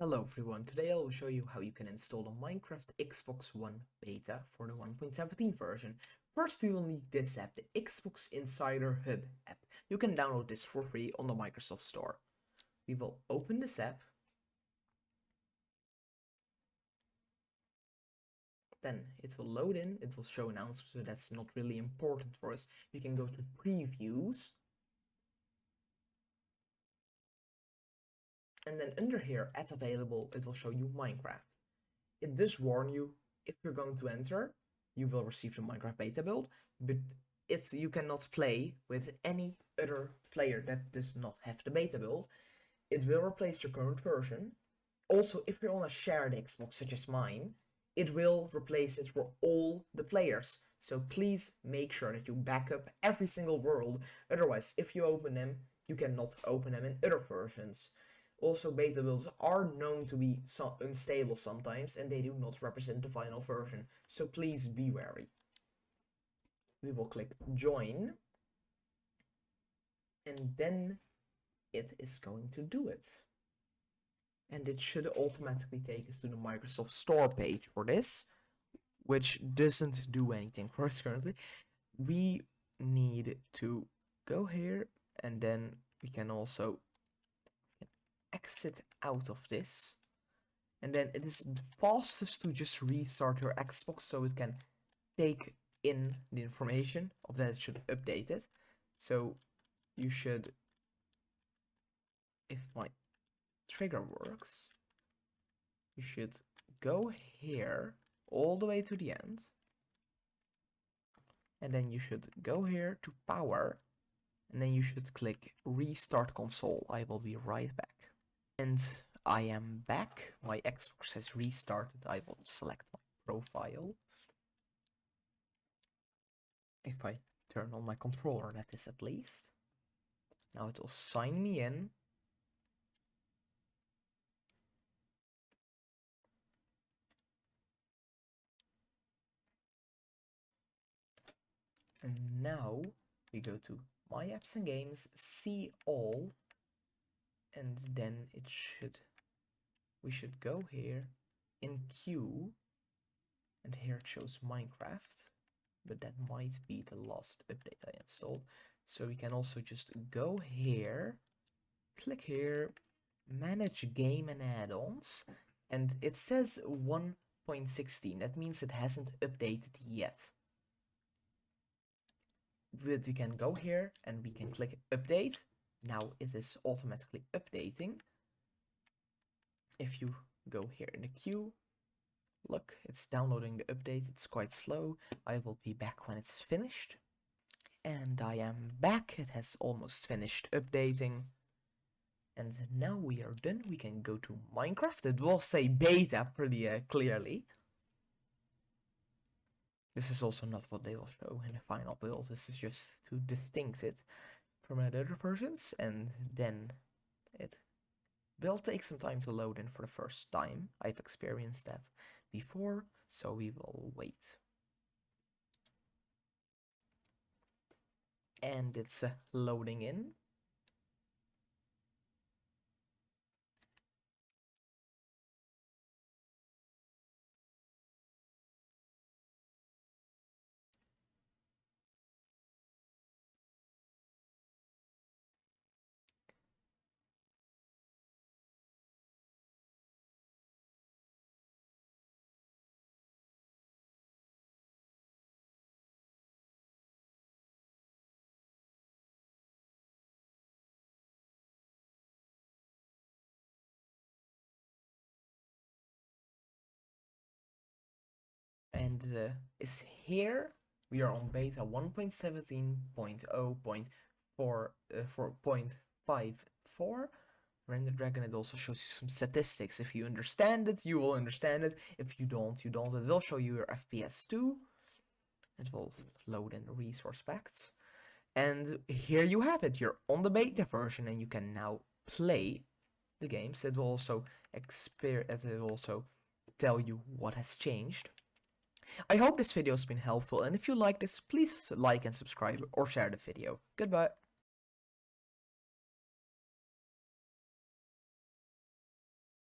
Hello everyone, today I will show you how you can install the Minecraft Xbox One beta for the 1.17 version. First you will need this app, the Xbox Insider Hub app. You can download this for free on the Microsoft Store. We will open this app. Then it will load in, it will show announcements, but that's not really important for us. We can go to previews. And then under here, at available, it will show you Minecraft. It does warn you, if you're going to enter, you will receive the Minecraft beta build, but you cannot play with any other player that does not have the beta build. It will replace your current version. Also, if you're on a shared Xbox such as mine, it will replace it for all the players. So please make sure that you back up every single world. Otherwise, if you open them, you cannot open them in other versions. Also, beta builds are known to be unstable sometimes, and they do not represent the final version, so please be wary. We will click join, and then it is going to do it. And it should automatically take us to the Microsoft Store page for this, which doesn't do anything for us currently. We need to go here, and then we can also exit out of this, and then it is fastest to just restart your Xbox so it can take in the information of that it should update it. So you should, if my trigger works, you should go here all the way to the end, and then you should go here to power, and then you should click restart console. I will be right back. And I am back. My Xbox has restarted. I will select my profile. If I turn on my controller, that is at least. Now it will sign me in. And now we go to My Apps and Games, see all, and then we should go here in queue, and here it shows Minecraft, but that might be the last update I installed. So we can also just go here, click here, manage game and add-ons, and it says 1.16. That means it hasn't updated yet. But we can go here and we can click update. Now it is automatically updating. If you go here in the queue, look, it's downloading the update. It's quite slow. I will be back when it's finished. And I am back. It has almost finished updating. And now we are done. We can go to Minecraft. It will say beta pretty clearly. This is also not what they will show in the final build. This is just to distinct it from the other versions. And then it will take some time to load in for the first time. I've experienced that before, so we will wait. And it's loading in. And is here. We are on beta 1.17.0.4.54. Render Dragon, it also shows you some statistics. If you understand it, you will understand it. If you don't, you don't. It will show you your FPS too. It will load in the resource packs. And here you have it. You're on the beta version and you can now play the games. It will also tell you what has changed. I hope this video has been helpful, and if you like this, please like and subscribe or share the video. Goodbye.